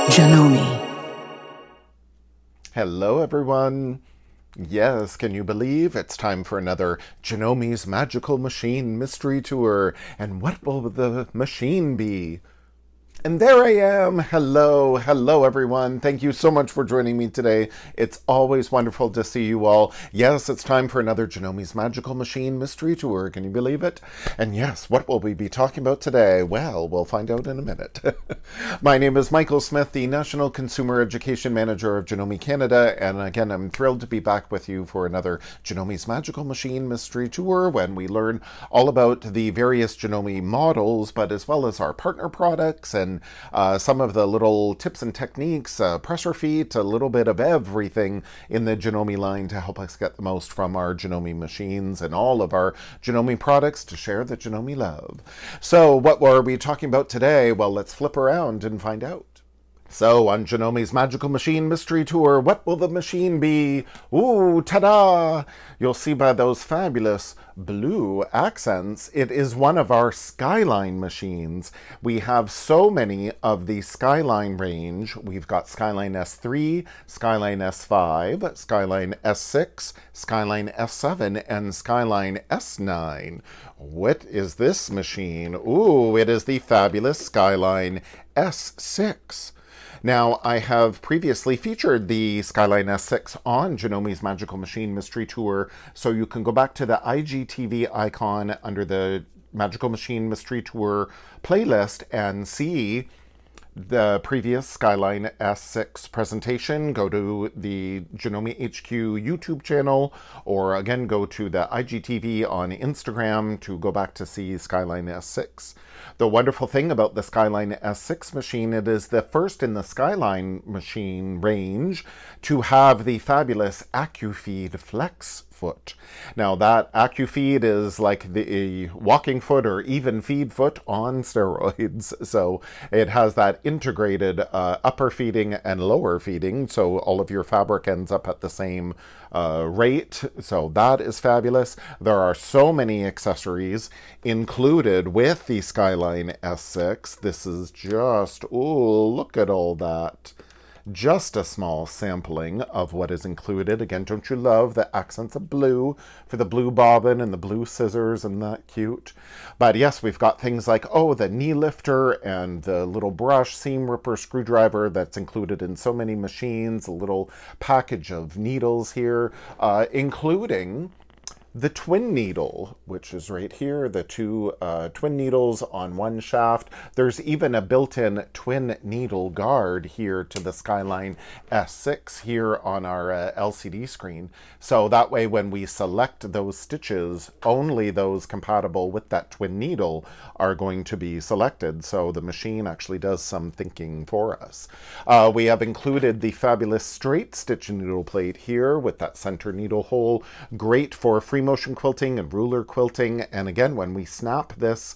Janome. Hello everyone! Yes, can you believe it's time for another Janome's Magical Machine Mystery Tour? And what will the machine be? And there I am! Hello, hello everyone. Thank you so much for joining me today. It's always wonderful to see you all. Yes, it's time for another Janome's Magical Machine Mystery Tour. Can you believe it? And yes, what will we be talking about today? Well, we'll find out in a minute. My name is Michael Smith, the National Consumer Education Manager of Janome Canada, and again, I'm thrilled to be back with you for another Janome's Magical Machine Mystery Tour when we learn all about the various Janome models, but as well as our partner products and some of the little tips and techniques, pressure feet, a little bit of everything in the Janome line to help us get the most from our Janome machines and all of our Janome products to share the Janome love. So what were we talking about today? Well, let's flip around and find out. So, on Janome's Magical Machine Mystery Tour, what will the machine be? Ooh, ta-da! You'll see by those fabulous blue accents, it is one of our Skyline machines. We have so many of the Skyline range. We've got Skyline S3, Skyline S5, Skyline S6, Skyline S7, and Skyline S9. What is this machine? Ooh, it is the fabulous Skyline S6. Now, I have previously featured the Skyline S6 on Janome's Magical Machine Mystery Tour, so you can go back to the IGTV icon under the Magical Machine Mystery Tour playlist and see the previous Skyline S6 presentation. Go to the Janome HQ YouTube channel, or again go to the IGTV on Instagram to go back to see Skyline S6. The wonderful thing about the Skyline S6 machine, it is the first in the Skyline machine range to have the fabulous AccuFeed Flex foot. Now that AccuFeed is like the walking foot or even feed foot on steroids. So it has that integrated upper feeding and lower feeding, so all of your fabric ends up at the same rate. So that is fabulous. There are so many accessories included with the Skyline S6. This is just, ooh, look at all that. Just a small sampling of what is included. Again, don't you love the accents of blue for the blue bobbin and the blue scissors? And that cute? But yes, we've got things like, oh, the knee lifter and the little brush seam ripper screwdriver that's included in so many machines, a little package of needles here, including the twin needle, which is right here, the two twin needles on one shaft. There's even a built-in twin needle guard here to the Skyline S6 here on our LCD screen. So that way when we select those stitches, only those compatible with that twin needle are going to be selected. So the machine actually does some thinking for us. We have included the fabulous straight stitch needle plate here with that center needle hole. Great for free motion quilting and ruler quilting. And again, when we snap this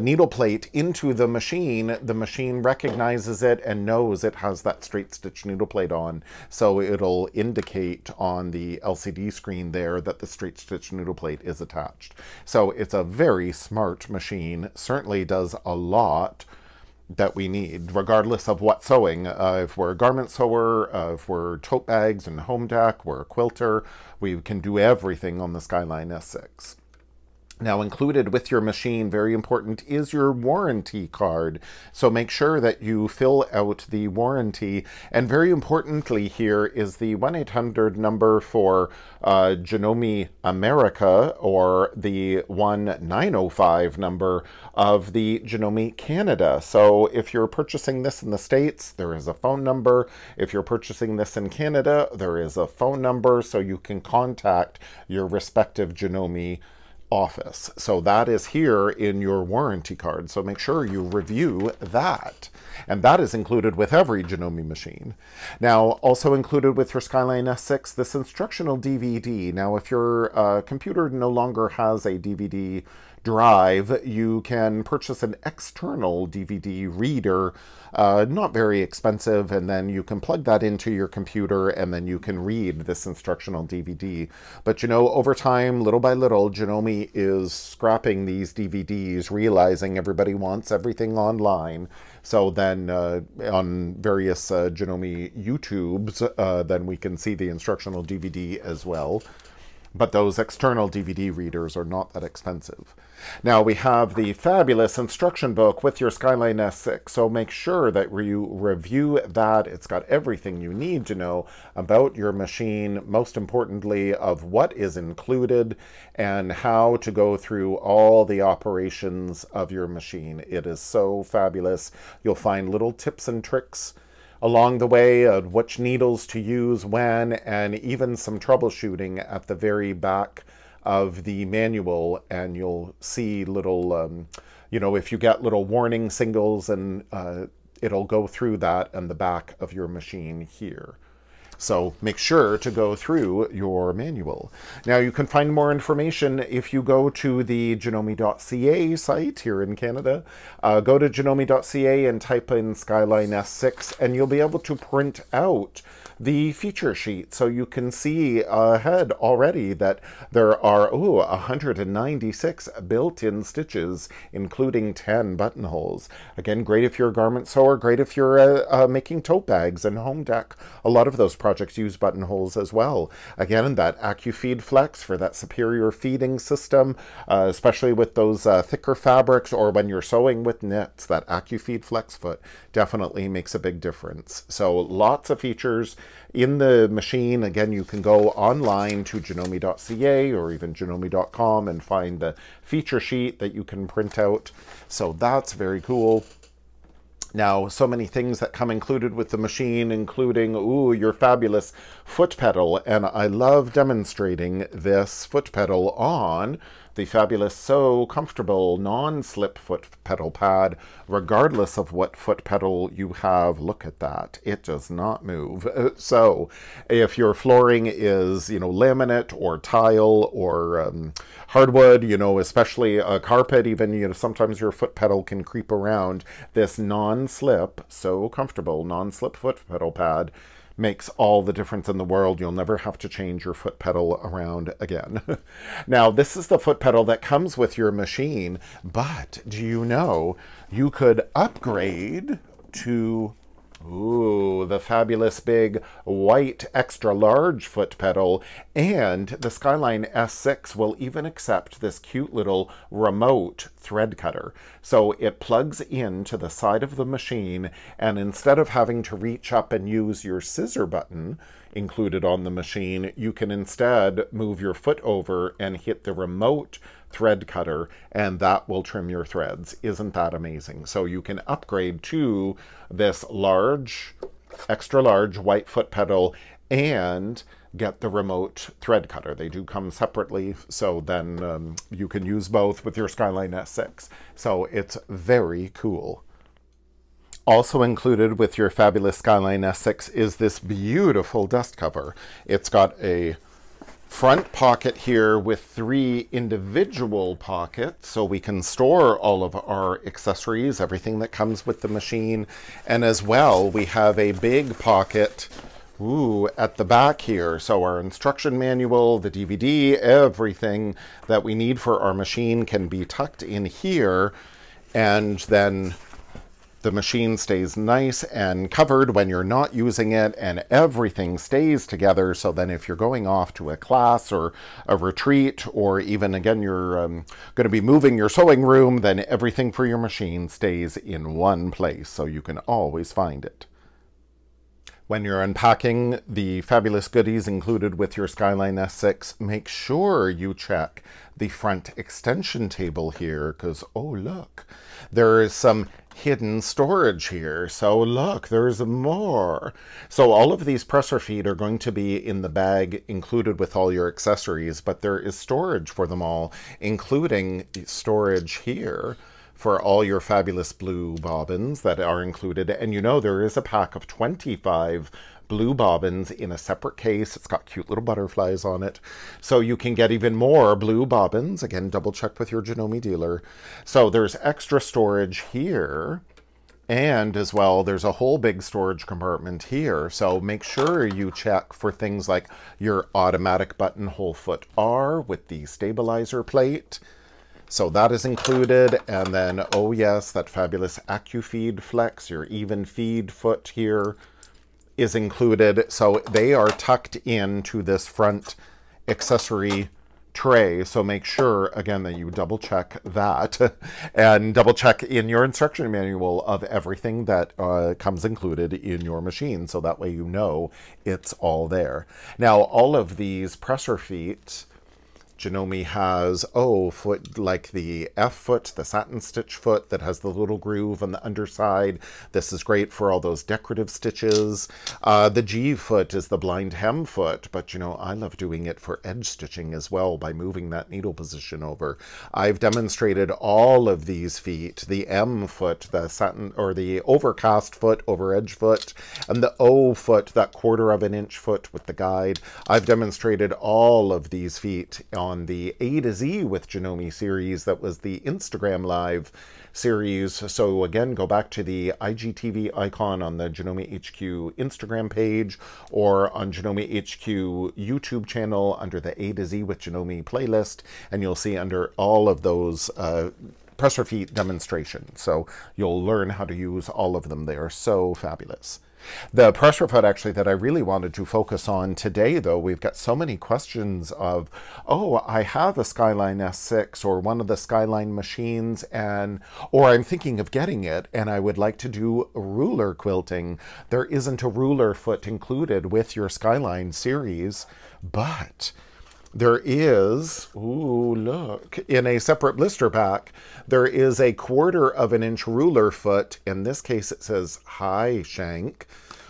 needle plate into the machine recognizes it and knows it has that straight stitch needle plate on. So it'll indicate on the LCD screen there that the straight stitch needle plate is attached. So it's a very smart machine, certainly does a lot that we need, regardless of what sewing. If we're a garment sewer, if we're tote bags and home deck, we're a quilter, we can do everything on the Skyline S6. Now, included with your machine, very important, is your warranty card. So make sure that you fill out the warranty. And very importantly here is the 1-800 number for Janome America, or the 1-905 number of the Janome Canada. So if you're purchasing this in the States, there is a phone number. If you're purchasing this in Canada, there is a phone number, so you can contact your respective Janome office. So that is here in your warranty card. So make sure you review that. And that is included with every Janome machine. Now, also included with your Skyline S6, this instructional DVD. Now, if your computer no longer has a DVD drive, you can purchase an external DVD reader, not very expensive, and then you can plug that into your computer and then you can read this instructional DVD. But you know, over time, little by little, Janome is scrapping these DVDs, realizing everybody wants everything online. So then on various Janome YouTubes, then we can see the instructional DVD as well. But those external DVD readers are not that expensive. Now we have the fabulous instruction book with your Skyline S6, so make sure that you review that. It's got everything you need to know about your machine, most importantly of what is included and how to go through all the operations of your machine. It is so fabulous. You'll find little tips and tricks along the way of which needles to use when, and even some troubleshooting at the very back of the manual. And you'll see little, you know, if you get little warning signals, and it'll go through that on the back of your machine here. So make sure to go through your manual. Now you can find more information if you go to the Janome.ca site here in Canada. Go to Janome.ca and type in Skyline S6 and you'll be able to print out the feature sheet, so you can see ahead already that there are 196 built-in stitches, including 10 buttonholes. Again, great if you're a garment sewer, great if you're making tote bags and home deck. A lot of those projects use buttonholes as well. Again, that AccuFeed Flex for that superior feeding system, especially with those thicker fabrics, or when you're sewing with knits, that AccuFeed Flex foot definitely makes a big difference. So lots of features in the machine. Again, you can go online to Janome.ca or even Janome.com and find the feature sheet that you can print out. So that's very cool. Now, so many things that come included with the machine, including, your fabulous foot pedal. And I love demonstrating this foot pedal on the fabulous, so comfortable, non-slip foot pedal pad, regardless of what foot pedal you have. Look at that. It does not move. So if your flooring is, laminate or tile or hardwood, especially a carpet, even, sometimes your foot pedal can creep around. This non-slip, so comfortable, non-slip foot pedal pad makes all the difference in the world. You'll never have to change your foot pedal around again. Now, this is the foot pedal that comes with your machine, but do you know you could upgrade to the fabulous big white extra large foot pedal, and the Skyline S6 will even accept this cute little remote thread cutter. So it plugs into the side of the machine, and instead of having to reach up and use your scissor button included on the machine, you can instead move your foot over and hit the remote thread cutter, and that will trim your threads. Isn't that amazing? So you can upgrade to this large, extra large white foot pedal and get the remote thread cutter. They do come separately, so then you can use both with your Skyline S6. So it's very cool. Also included with your fabulous Skyline S6 is this beautiful dust cover. It's got a front pocket here with 3 individual pockets, so we can store all of our accessories, everything that comes with the machine. And as well, we have a big pocket at the back here. So our instruction manual, the DVD, everything that we need for our machine can be tucked in here, and then the machine stays nice and covered when you're not using it, and everything stays together. So then if you're going off to a class or a retreat, or even again you're going to be moving your sewing room, then everything for your machine stays in one place, so you can always find it. When you're unpacking the fabulous goodies included with your Skyline S6, make sure you check the front extension table here, because, oh look, there is some hidden storage here. So look, there's more. So all of these presser feet are going to be in the bag included with all your accessories, but there is storage for them all, including storage here for all your fabulous blue bobbins that are included. And you know, there is a pack of 25 blue bobbins in a separate case. It's got cute little butterflies on it. So you can get even more blue bobbins. Again, double check with your Janome dealer. So there's extra storage here. And as well, there's a whole big storage compartment here. So make sure you check for things like your automatic buttonhole foot R with the stabilizer plate. So that is included. And then, oh yes, that fabulous AccuFeed Flex, your even feed foot here is included. So they are tucked into this front accessory tray. So make sure, again, that you double check that and double check in your instruction manual of everything that comes included in your machine. So that way you know it's all there. Now, all of these presser feet, Janome has, foot like the F foot, the satin stitch foot that has the little groove on the underside. This is great for all those decorative stitches. The G foot is the blind hem foot, but you know, I love doing it for edge stitching as well by moving that needle position over. I've demonstrated all of these feet, the M foot, the satin or the overcast foot, over edge foot, and the O foot, that 1/4 inch foot with the guide. I've demonstrated all of these feet on the A to Z with Janome series that was the Instagram Live series. So again, go back to the IGTV icon on the Janome HQ Instagram page or on Janome HQ YouTube channel under the A to Z with Janome playlist, and you'll see under all of those presser feet demonstrations. So you'll learn how to use all of them. They are so fabulous. The presser foot actually that I really wanted to focus on today, though, we've got so many questions of, I have a Skyline S6 or one of the Skyline machines, or I'm thinking of getting it and I would like to do ruler quilting. There isn't a ruler foot included with your Skyline series, but there is, look, in a separate blister pack, there is a 1/4 inch ruler foot. In this case, it says high shank,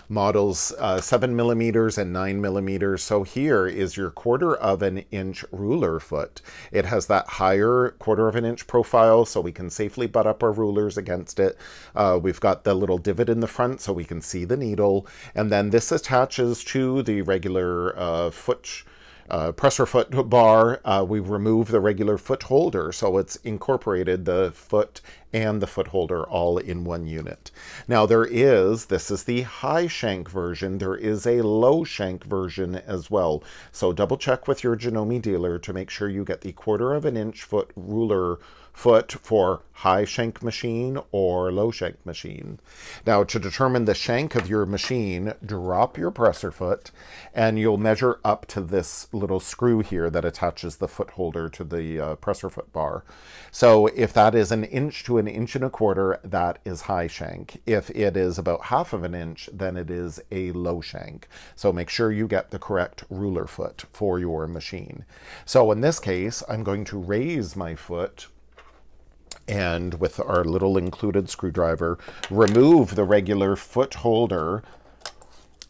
models 7mm and 9mm. So here is your 1/4 inch ruler foot. It has that higher 1/4 inch profile, so we can safely butt up our rulers against it. We've got the little divot in the front so we can see the needle. And then this attaches to the regular presser foot bar. We remove the regular foot holder, so it's incorporated the foot and the foot holder all in one unit. Now this is the high shank version. There is a low shank version as well. So double check with your Janome dealer to make sure you get the 1/4 inch foot ruler foot for high shank machine or low shank machine. Now, to determine the shank of your machine, drop your presser foot and you'll measure up to this little screw here that attaches the foot holder to the presser foot bar. So if that is 1 inch to 1 1.25 inches, that is high shank. If it is about 1/2 inch, then it is a low shank. So make sure you get the correct ruler foot for your machine. So in this case, I'm going to raise my foot and with our little included screwdriver, remove the regular foot holder.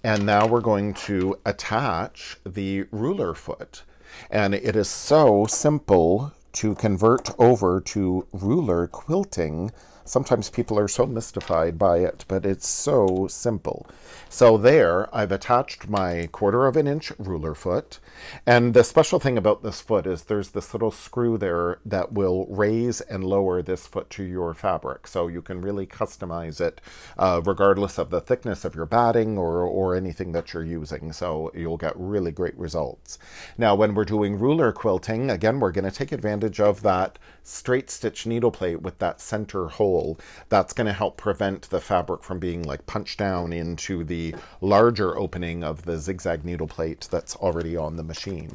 And now we're going to attach the ruler foot. And it is so simple to convert over to ruler quilting. Sometimes people are so mystified by it, but it's so simple. So there, I've attached my 1/4 inch ruler foot. And the special thing about this foot is there's this little screw there that will raise and lower this foot to your fabric. So you can really customize it regardless of the thickness of your batting or anything that you're using. So you'll get really great results. Now, when we're doing ruler quilting, again, we're going to take advantage of that straight stitch needle plate with that center hole. That's going to help prevent the fabric from being like punched down into the larger opening of the zigzag needle plate that's already on the machine.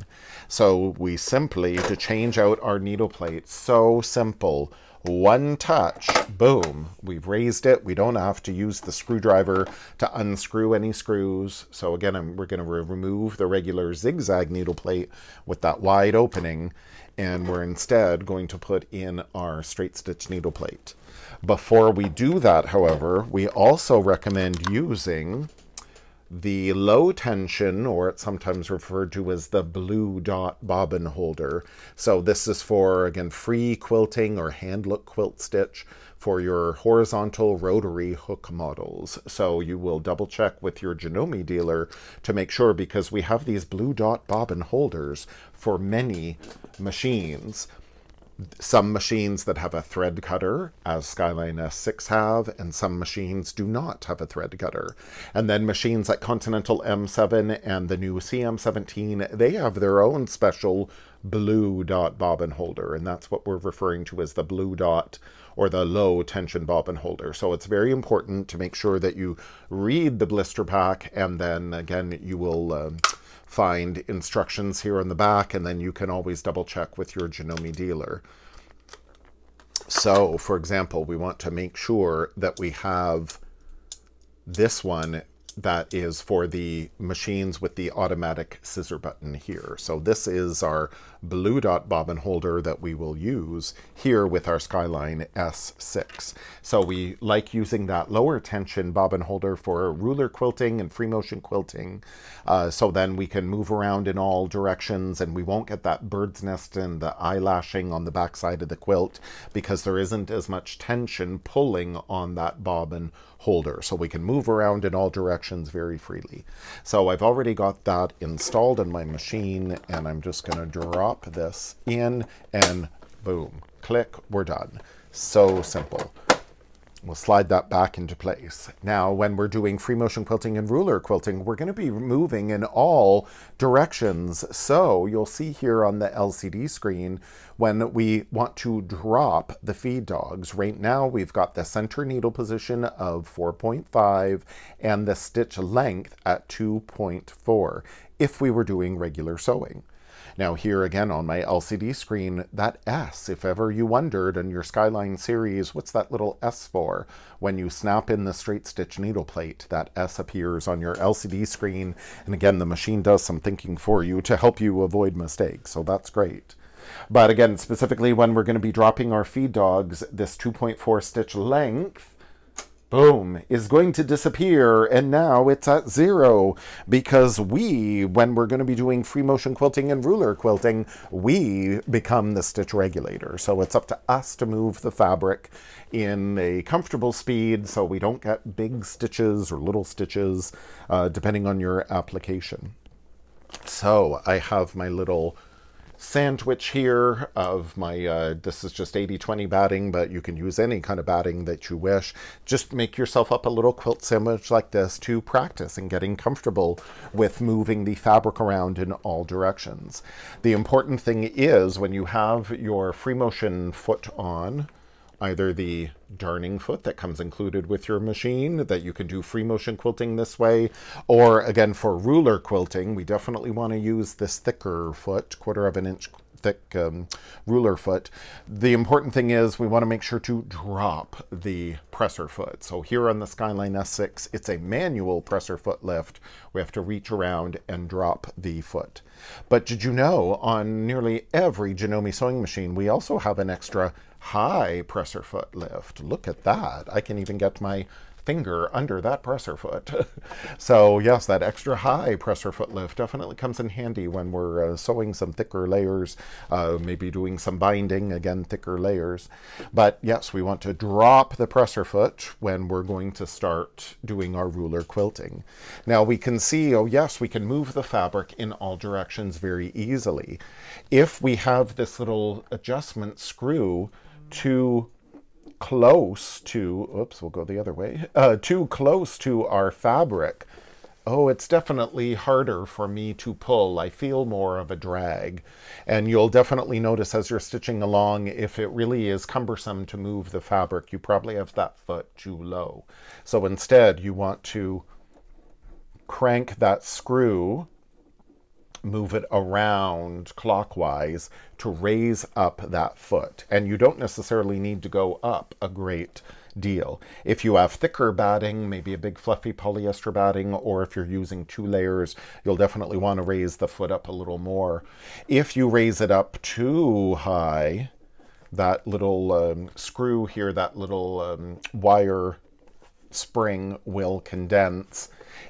So we simply, to change out our needle plate, so simple, one touch, boom, we've raised it. We don't have to use the screwdriver to unscrew any screws. So again, we're going to remove the regular zigzag needle plate with that wide opening, and we're instead going to put in our straight stitch needle plate. Before we do that, however, we also recommend using the low tension, or it's sometimes referred to as the blue dot bobbin holder. So this is for, again, free quilting or hand look quilt stitch for your horizontal rotary hook models. So you will double check with your Janome dealer to make sure, because we have these blue dot bobbin holders for many machines. Some machines that have a thread cutter, as Skyline S6 have, and some machines do not have a thread cutter. And then machines like Continental M7 and the new CM17, they have their own special blue dot bobbin holder, and that's what we're referring to as the blue dot or the low tension bobbin holder. So it's very important to make sure that you read the blister pack, and then again you will find instructions here on the back, and then you can always double check with your Janome dealer. So, for example, we want to make sure that we have this one that is for the machines with the automatic scissor button here. So this is our blue dot bobbin holder that we will use here with our Skyline S6. So we like using that lower tension bobbin holder for ruler quilting and free motion quilting. So then we can move around in all directions, and we won't get that bird's nest and the eyelashing on the back side of the quilt, because there isn't as much tension pulling on that bobbin holder. So we can move around in all directions very freely. So I've already got that installed in my machine, and I'm just going to drop this in, and boom, click, we're done. So simple. We'll slide that back into place. Now, when we're doing free motion quilting and ruler quilting, we're going to be moving in all directions. So you'll see here on the LCD screen, when we want to drop the feed dogs, right now we've got the center needle position of 4.5 and the stitch length at 2.4 if we were doing regular sewing. Now here again on my LCD screen, that S, if ever you wondered in your Skyline series, what's that little S for? When you snap in the straight stitch needle plate, that S appears on your LCD screen. And again, the machine does some thinking for you to help you avoid mistakes, so that's great. But again, specifically when we're going to be dropping our feed dogs, this 2.4 stitch length, boom, is going to disappear, and now it's at 0, because when we're going to be doing free motion quilting and ruler quilting, we become the stitch regulator. So it's up to us to move the fabric in a comfortable speed so we don't get big stitches or little stitches, depending on your application. So I have my little sandwich here of my, this is just 80-20 batting, but you can use any kind of batting that you wish. Just make yourself up a little quilt sandwich like this to practice and getting comfortable with moving the fabric around in all directions. The important thing is, when you have your free motion foot on, either the darning foot that comes included with your machine, that you can do free motion quilting this way, or again for ruler quilting, we definitely want to use this thicker foot, 1/4 of an inch thick ruler foot. The important thing is we want to make sure to drop the presser foot. So here on the Skyline S6, it's a manual presser foot lift. We have to reach around and drop the foot. But did you know, on nearly every Janome sewing machine, we also have an extra high presser foot lift. Look at that. I can even get my finger under that presser foot. So yes, that extra high presser foot lift definitely comes in handy when we're sewing some thicker layers, maybe doing some binding, again, thicker layers. But yes, we want to drop the presser foot when we're going to start doing our ruler quilting. Now we can see, oh yes, we can move the fabric in all directions very easily. If we have this little adjustment screw too close to, oops, we'll go the other way, too close to our fabric, oh, it's definitely harder for me to pull. I feel more of a drag. And you'll definitely notice as you're stitching along, if it really is cumbersome to move the fabric, you probably have that foot too low. So instead, you want to crank that screw, move it around clockwise to raise up that foot. And you don't necessarily need to go up a great deal. If you have thicker batting, maybe a big fluffy polyester batting, or if you're using 2 layers, you'll definitely want to raise the foot up a little more. If you raise it up too high, that little screw here, that little wire spring will condense.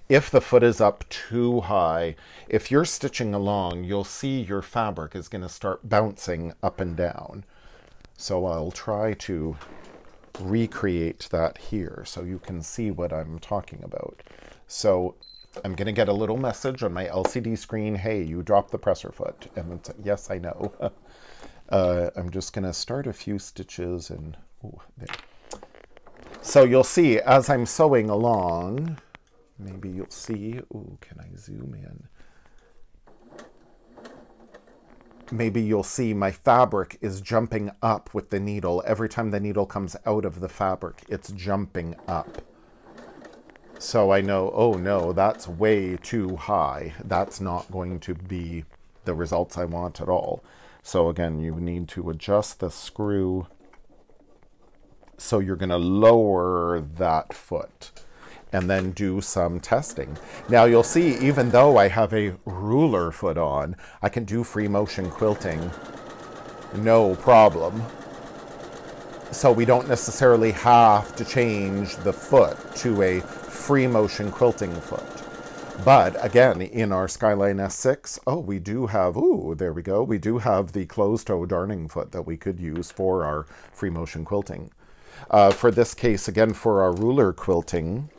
If the foot is up too high, if you're stitching along, you'll see your fabric is going to start bouncing up and down. So I'll try to recreate that here so you can see what I'm talking about. So I'm going to get a little message on my LCD screen, hey, you dropped the presser foot. And it's, yes, I know. I'm just going to start a few stitches and there. So you'll see as I'm sewing along, maybe you'll see, can I zoom in? Maybe you'll see my fabric is jumping up with the needle. Every time the needle comes out of the fabric, it's jumping up. So I know, oh no, that's way too high. That's not going to be the results I want at all. So again, you need to adjust the screw. So you're going to lower that foot and then do some testing. Now you'll see, even though I have a ruler foot on, I can do free motion quilting, no problem. So we don't necessarily have to change the foot to a free motion quilting foot. But again, in our Skyline S6, we do have, there we go, we do have the closed toe darning foot that we could use for our free motion quilting. For this case, again, for our ruler quilting,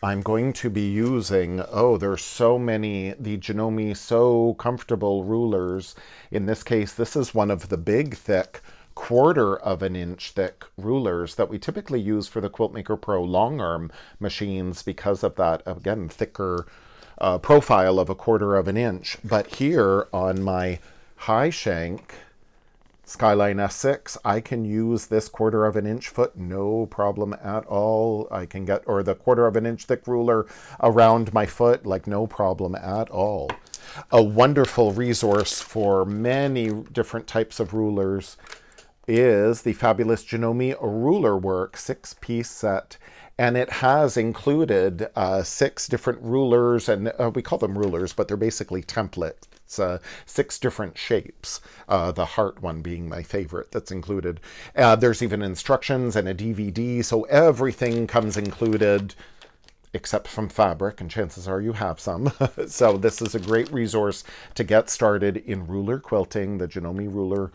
I'm going to be using, there's so many, the Janome So Comfortable rulers. In this case, this is one of the big, thick, 1/4 inch thick rulers that we typically use for the Quiltmaker Pro long arm machines because of that, again, thicker profile of a 1/4 inch. But here on my high shank Skyline S6, I can use this 1/4 inch foot, no problem at all. I can get, or the 1/4 inch thick ruler around my foot, like no problem at all. A wonderful resource for many different types of rulers is the fabulous Janome Ruler Work 6-piece set. And it has included 6 different rulers, and we call them rulers, but they're basically templates. 6 different shapes, the heart one being my favorite that's included. There's even instructions and a DVD, so everything comes included except from fabric, and chances are you have some. So this is a great resource to get started in ruler quilting, the Janome Ruler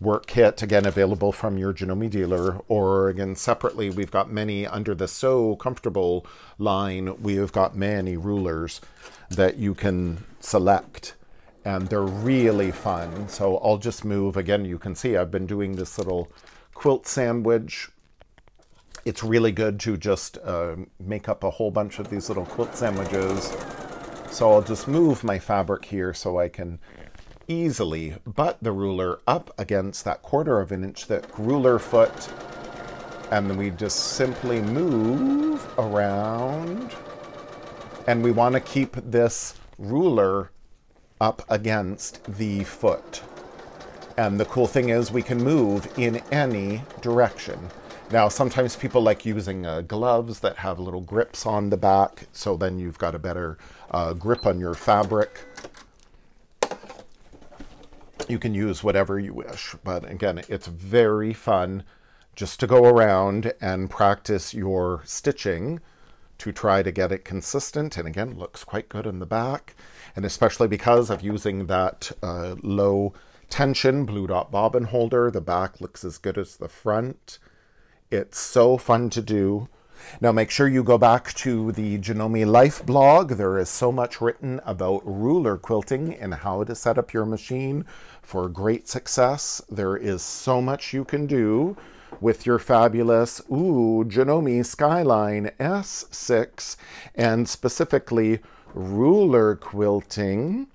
Work Kit, again, available from your Janome dealer, or again, separately, we've got many under the So Comfortable line. We have got many rulers that you can select, and they're really fun. So I'll just move, again, you can see I've been doing this little quilt sandwich. It's really good to just make up a whole bunch of these little quilt sandwiches. So I'll just move my fabric here so I can easily butt the ruler up against that 1/4 inch thick ruler foot, and then we just simply move around, and we want to keep this ruler up against the foot. And the cool thing is we can move in any direction. Now sometimes people like using gloves that have little grips on the back, so then you've got a better grip on your fabric. You can use whatever you wish, but again, it's very fun just to go around and practice your stitching to try to get it consistent. And again, looks quite good in the back, and especially because of using that low tension blue dot bobbin holder, the back looks as good as the front. It's so fun to do. Now make sure you go back to the Janome Life blog. There is so much written about ruler quilting and how to set up your machine for great success. There is so much you can do with your fabulous Janome Skyline S6, and specifically ruler quilting,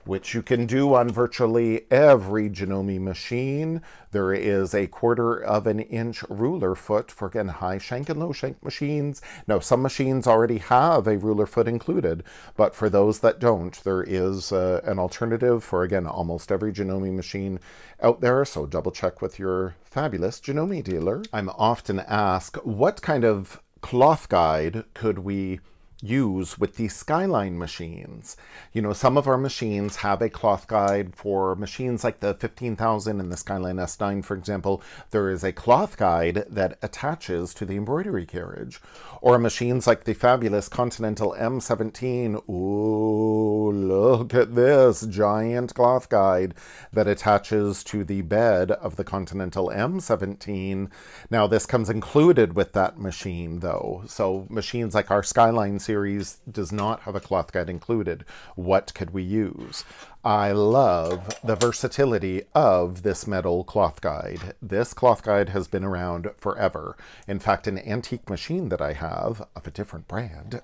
which you can do on virtually every Janome machine. There is a 1/4 inch ruler foot for, again, high shank and low shank machines. Now, some machines already have a ruler foot included, but for those that don't, there is an alternative for, again, almost every Janome machine out there, so double check with your fabulous Janome dealer. I'm often asked, what kind of cloth guide could we use with the Skyline machines. You know, some of our machines have a cloth guide. For machines like the 15,000 and the Skyline S9, for example, there is a cloth guide that attaches to the embroidery carriage. Or machines like the fabulous Continental M17. Ooh, look at this giant cloth guide that attaches to the bed of the Continental M17. Now, this comes included with that machine, though. So machines like our Skyline series does not have a cloth guide included. What could we use? I love the versatility of this metal cloth guide. This cloth guide has been around forever. In fact, an antique machine that I have, of a different brand,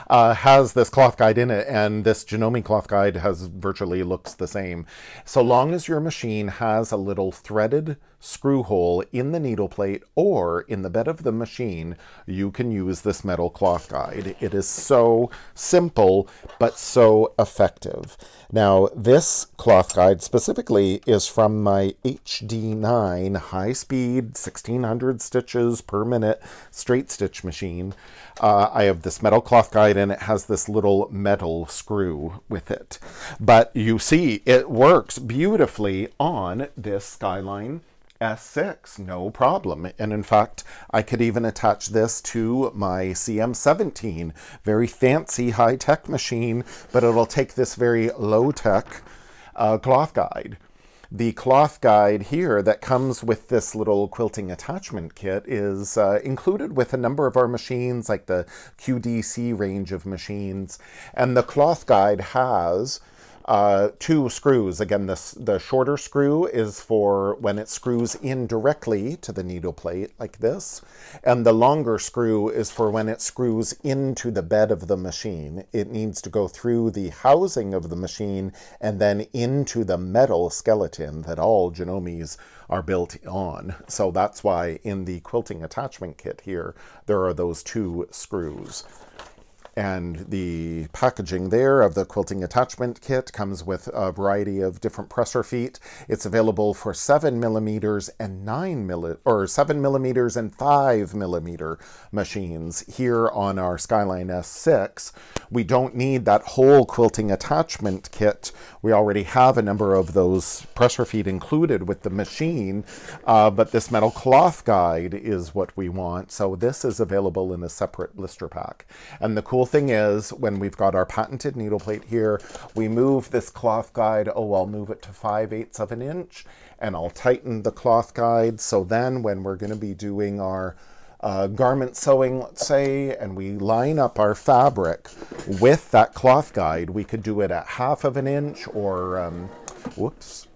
has this cloth guide in it, and this Janome cloth guide virtually looks the same. So long as your machine has a little threaded screw hole in the needle plate or in the bed of the machine, you can use this metal cloth guide. It is so simple, but so effective. Now, this cloth guide specifically is from my HD9 high-speed 1600 stitches per minute straight stitch machine. I have this metal cloth guide and it has this little metal screw with it. But you see, it works beautifully on this Skyline S6, no problem. And in fact, I could even attach this to my CM17, very fancy high-tech machine, but it'll take this very low-tech cloth guide. The cloth guide here that comes with this little quilting attachment kit is included with a number of our machines, like the QDC range of machines. And the cloth guide has two screws. Again, the shorter screw is for when it screws in directly to the needle plate like this, and the longer screw is for when it screws into the bed of the machine. It needs to go through the housing of the machine and then into the metal skeleton that all Janomes are built on. So that's why in the quilting attachment kit here, there are those two screws. And the packaging there of the quilting attachment kit comes with a variety of different presser feet. It's available for 7mm and 7mm and 5mm machines. Here on our Skyline S6, we don't need that whole quilting attachment kit. We already have a number of those presser feet included with the machine, but this metal cloth guide is what we want. So this is available in a separate blister pack. And the cool thing is, when we've got our patented needle plate here, we move this cloth guide, I'll move it to 5/8 of an inch, and I'll tighten the cloth guide. So then when we're going to be doing our garment sewing, let's say, and we line up our fabric with that cloth guide, we could do it at 1/2 of an inch, or whoops,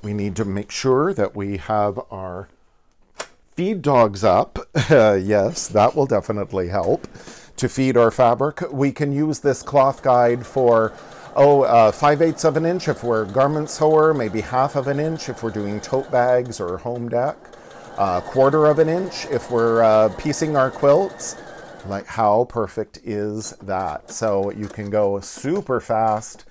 we need to make sure that we have our feed dogs up. Yes, that will definitely help to feed our fabric. We can use this cloth guide for 5/8 of an inch if we're a garment sewer, maybe 1/2 of an inch if we're doing tote bags or home deck, 1/4 of an inch if we're piecing our quilts. Like, how perfect is that? So you can go super fast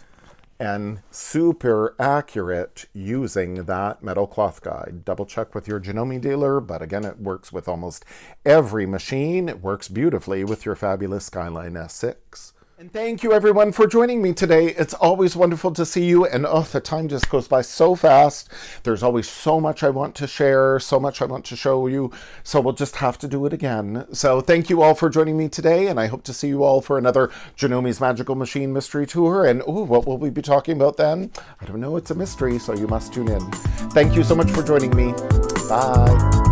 and super accurate using that metal cloth guide. Double check with your Janome dealer, but again, it works with almost every machine. It works beautifully with your fabulous Skyline S6. And thank you everyone for joining me today. It's always wonderful to see you, and the time just goes by so fast. There's always so much I want to share, so much I want to show you, so we'll just have to do it again. So thank you all for joining me today, and I hope to see you all for another Janome's Magical Machine Mystery Tour. And what will we be talking about then? I don't know, it's a mystery, so you must tune in. Thank you so much for joining me. Bye.